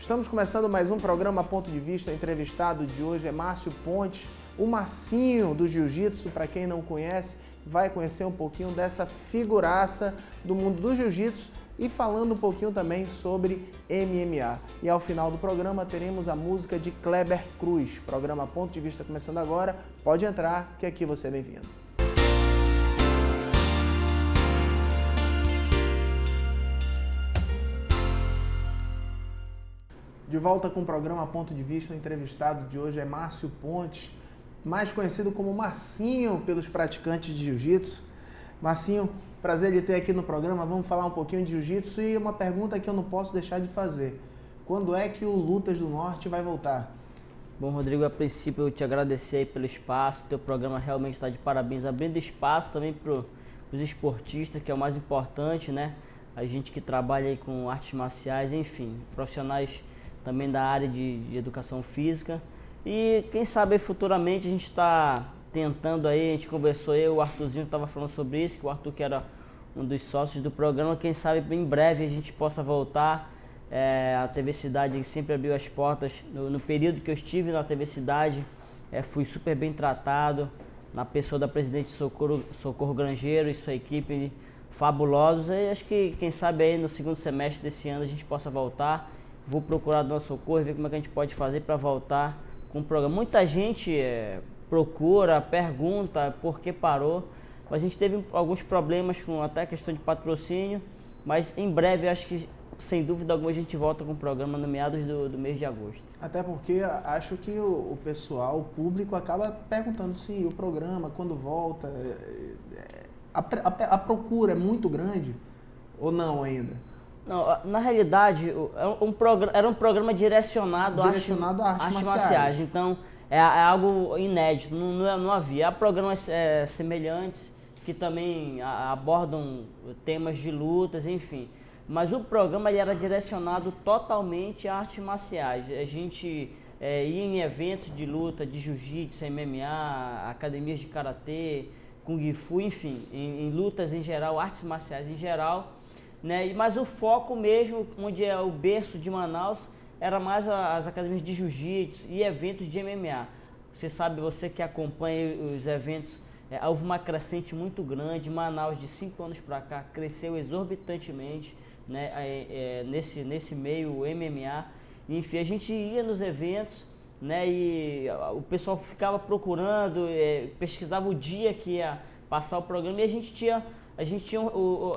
Estamos começando mais um programa Ponto de Vista. O entrevistado de hoje é Márcio Pontes, o Marcinho do Jiu-Jitsu. Para quem não conhece, vai conhecer um pouquinho dessa figuraça do mundo do Jiu-Jitsu e falando um pouquinho também sobre MMA. E ao final do programa teremos a música de Kleber Cruz. Programa Ponto de Vista começando agora. Pode entrar, que aqui você é bem-vindo. De volta com o programa Ponto de Vista, o entrevistado de hoje é Márcio Pontes, mais conhecido como Marcinho pelos praticantes de Jiu-Jitsu. Marcinho, prazer de ter aqui no programa. Vamos falar um pouquinho de Jiu-Jitsu e uma pergunta que eu não posso deixar de fazer. Quando é que o Lutas do Norte vai voltar? Bom, Rodrigo, a princípio eu te agradecer aí pelo espaço. Teu programa realmente está de parabéns, abrindo espaço também para os esportistas, que é o mais importante, né? A gente que trabalha aí com artes marciais, enfim, profissionais também da área de educação física. E quem sabe futuramente a gente está tentando aí, a gente conversou, o Arthurzinho estava falando sobre isso, que o Arthur que era um dos sócios do programa, quem sabe em breve a gente possa voltar. A TV Cidade sempre abriu as portas. No período que eu estive na TV Cidade, fui super bem tratado, na pessoa da presidente Socorro Grangeiro e sua equipe fabulosos. E acho que quem sabe aí no segundo semestre desse ano a gente possa voltar. Vou procurar do nosso Socorro e ver como é que a gente pode fazer para voltar com o programa. Muita gente procura, pergunta por que parou. A gente teve alguns problemas com até a questão de patrocínio, mas em breve acho que, sem dúvida alguma, a gente volta com o programa no meados do mês de agosto. Até porque acho que o pessoal, o público, acaba perguntando se o programa, quando volta, a procura é muito grande ou não ainda? Não, na realidade, era um programa direcionado a artes marciais. Então, é algo inédito, não havia. Há programas semelhantes que também abordam temas de lutas, enfim. Mas o programa ele era direcionado totalmente a artes marciais. A gente ia em eventos de luta, de jiu-jitsu, MMA, academias de karatê, kung fu, enfim, em lutas em geral, artes marciais em geral. Né? Mas o foco mesmo, onde é o berço de Manaus, era mais as academias de jiu-jitsu e eventos de MMA. Você sabe, você que acompanha os eventos, houve uma crescente muito grande. Manaus, de 5 anos para cá, cresceu exorbitantemente, né? Nesse meio MMA. Enfim, a gente ia nos eventos, né? E o pessoal ficava procurando, pesquisava o dia que ia passar o programa e a gente tinha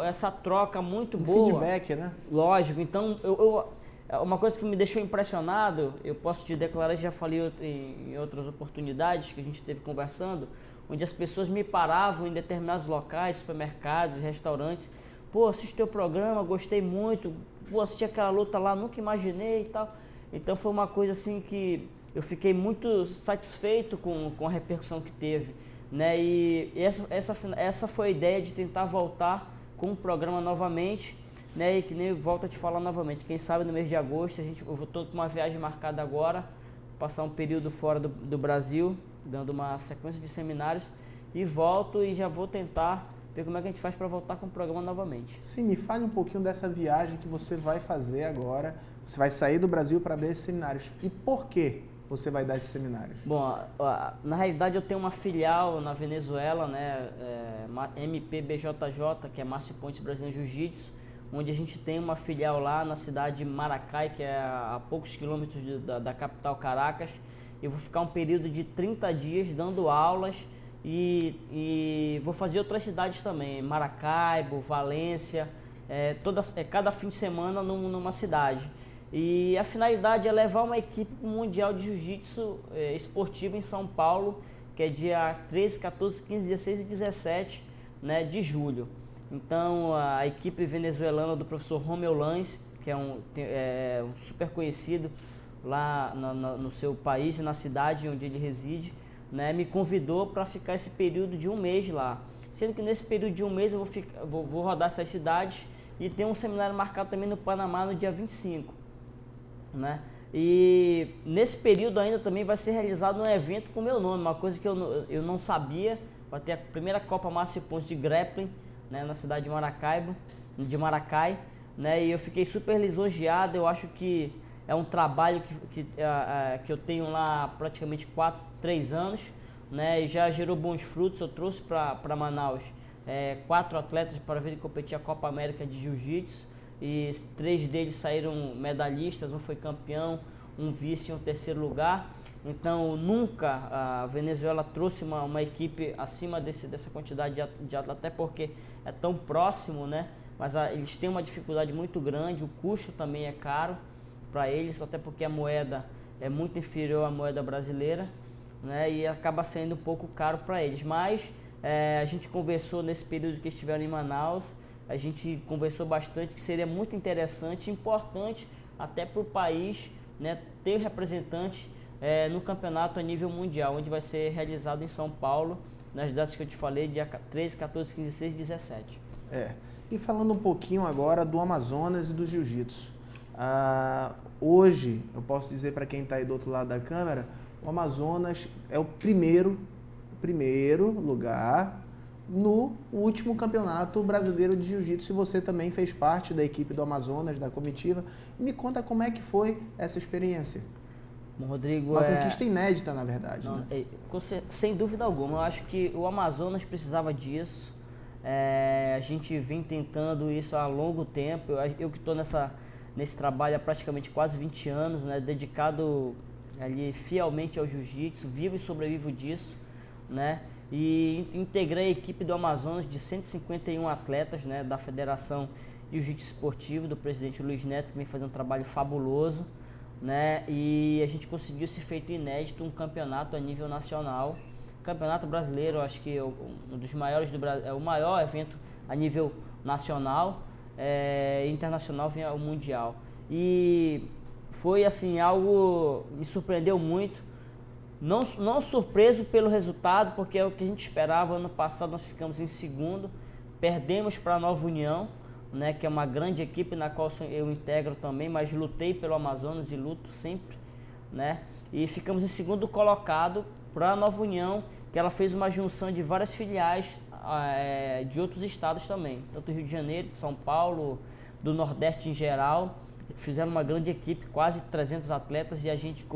essa troca muito boa. Feedback, né? Lógico. Então, uma coisa que me deixou impressionado, eu posso te declarar, já falei em outras oportunidades que a gente esteve conversando, onde as pessoas me paravam em determinados locais, supermercados, restaurantes. Pô, assisti teu programa, gostei muito. Pô, assisti aquela luta lá, nunca imaginei e tal. Então, foi uma coisa assim que eu fiquei muito satisfeito com a repercussão que teve. Né? E essa foi a ideia de tentar voltar com o programa novamente, né? E que nem eu volto a te falar novamente, quem sabe no mês de agosto, eu estou com uma viagem marcada agora, passar um período fora do Brasil, dando uma sequência de seminários, e volto e já vou tentar ver como é que a gente faz para voltar com o programa novamente. Sim, me fale um pouquinho dessa viagem que você vai fazer agora. Você vai sair do Brasil para dar esses seminários. E por quê você vai dar esses seminários? Bom, na realidade eu tenho uma filial na Venezuela, né, MPBJJ, que é Márcio Pontes Brasileiro Jiu-Jitsu, onde a gente tem uma filial lá na cidade de Maracay, que é a poucos quilômetros da capital Caracas. Eu vou ficar um período de 30 dias dando aulas e vou fazer outras cidades também, Maracaibo, Valência, cada fim de semana numa cidade. E a finalidade é levar uma equipe para o Mundial de Jiu-Jitsu esportivo em São Paulo, que é dia 13, 14, 15, 16 e 17, né, de julho. Então, a equipe venezuelana do professor Romeu Lanz, que é um super conhecido lá no seu país e na cidade onde ele reside, né, me convidou para ficar esse período de um mês lá. Sendo que nesse período de um mês eu vou rodar essas cidades e tem um seminário marcado também no Panamá no dia 25. Né? E nesse período ainda também vai ser realizado um evento com o meu nome, uma coisa que eu não sabia. Vai ter a primeira Copa Márcio Pontes de Grappling, né, na cidade de Maracay, né? E eu fiquei super lisonjeado. Eu acho que é um trabalho que eu tenho lá praticamente 3 anos, né, e já gerou bons frutos. Eu trouxe para Manaus 4 atletas para virem competir a Copa América de Jiu-Jitsu, e 3 deles saíram medalhistas, um foi campeão, um vice e um terceiro lugar. Então nunca a Venezuela trouxe uma equipe acima dessa quantidade de atletas, até porque é tão próximo, né? Mas eles têm uma dificuldade muito grande, o custo também é caro para eles, até porque a moeda é muito inferior à moeda brasileira, né? E acaba sendo um pouco caro para eles. Mas a gente conversou nesse período que estiveram em Manaus, a gente conversou bastante que seria muito interessante e importante até para o país, né, ter representantes no campeonato a nível mundial, onde vai ser realizado em São Paulo, nas datas que eu te falei, dia 13, 14, 15, 16 e 17. E falando um pouquinho agora do Amazonas e do Jiu-Jitsu. Hoje, eu posso dizer para quem está aí do outro lado da câmera, o Amazonas é o primeiro lugar no último campeonato brasileiro de Jiu-Jitsu, e você também fez parte da equipe do Amazonas, da comitiva. Me conta como é que foi essa experiência. Bom, Rodrigo, uma conquista inédita, na verdade. Não, né? Sem dúvida alguma. Eu acho que o Amazonas precisava disso. A gente vem tentando isso há longo tempo. Eu que estou nesse trabalho há praticamente quase 20 anos, né, dedicado ali fielmente ao Jiu-Jitsu, vivo e sobrevivo disso, né? E integrei a equipe do Amazonas de 151 atletas, né, da Federação de Jiu-Jitsu Esportivo, do presidente Luiz Neto, que vem fazendo um trabalho fabuloso, né? E a gente conseguiu esse feito inédito, um campeonato a nível nacional. Campeonato brasileiro, acho que é um dos maiores do Brasil, é o maior evento a nível nacional, internacional vem o mundial. E foi assim, algo me surpreendeu muito. Não surpreso pelo resultado, porque é o que a gente esperava. Ano passado nós ficamos em segundo, perdemos para a Nova União, né, que é uma grande equipe na qual eu integro também, mas lutei pelo Amazonas e luto sempre, né? E ficamos em segundo colocado para a Nova União, que ela fez uma junção de várias filiais de outros estados também, tanto do Rio de Janeiro, de São Paulo, do Nordeste em geral. Fizeram uma grande equipe, quase 300 atletas, e a gente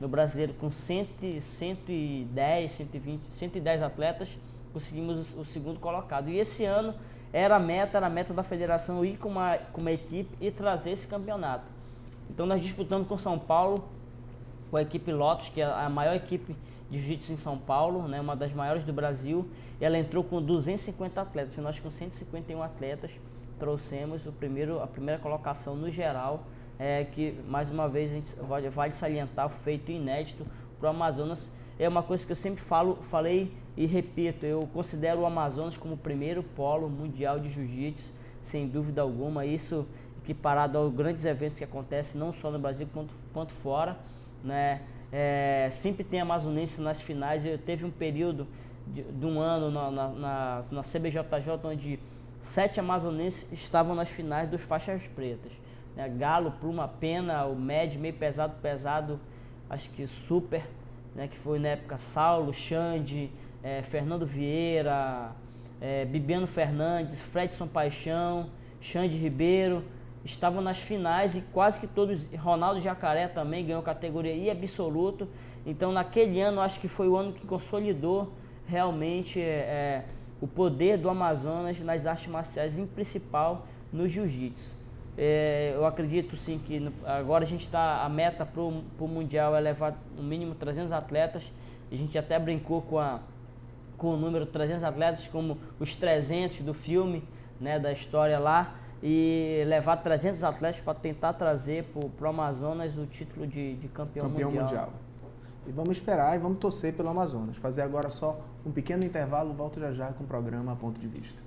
no brasileiro com 110 atletas, conseguimos o segundo colocado. E esse ano era a meta da federação ir com uma equipe e trazer esse campeonato. Então nós disputamos com São Paulo, com a equipe Lotus, que é a maior equipe de jiu-jitsu em São Paulo, né, uma das maiores do Brasil. Ela entrou com 250 atletas, e nós com 151 atletas trouxemos a primeira colocação no geral, que mais uma vez a gente vale salientar o feito inédito para o Amazonas. É uma coisa que eu sempre falei e repito, eu considero o Amazonas como o primeiro polo mundial de jiu-jitsu, sem dúvida alguma. Isso equiparado aos grandes eventos que acontecem não só no Brasil quanto fora, né? Sempre tem amazonense nas finais. Eu teve um período de um ano na CBJJ onde 7 amazonenses estavam nas finais dos faixas pretas, né? Galo, Pluma, Pena, o médio, meio pesado, acho que super, né? Que foi na época Saulo, Xande, Fernando Vieira, Bibiano Fernandes, Fredson Paixão, Xande Ribeiro, estavam nas finais, e quase que todos. Ronaldo Jacaré também ganhou categoria I absoluto. Então naquele ano acho que foi o ano que consolidou realmente o poder do Amazonas nas artes marciais, em principal no jiu-jitsu. Eu acredito sim que agora a meta para o Mundial é levar no mínimo 300 atletas. A gente até brincou com o número 300 atletas como os 300 do filme, né, da história lá, e levar 300 atletas para tentar trazer para o Amazonas o título de campeão mundial. E vamos esperar e vamos torcer pelo Amazonas. Fazer agora só um pequeno intervalo, volto já com o programa Ponto de Vista.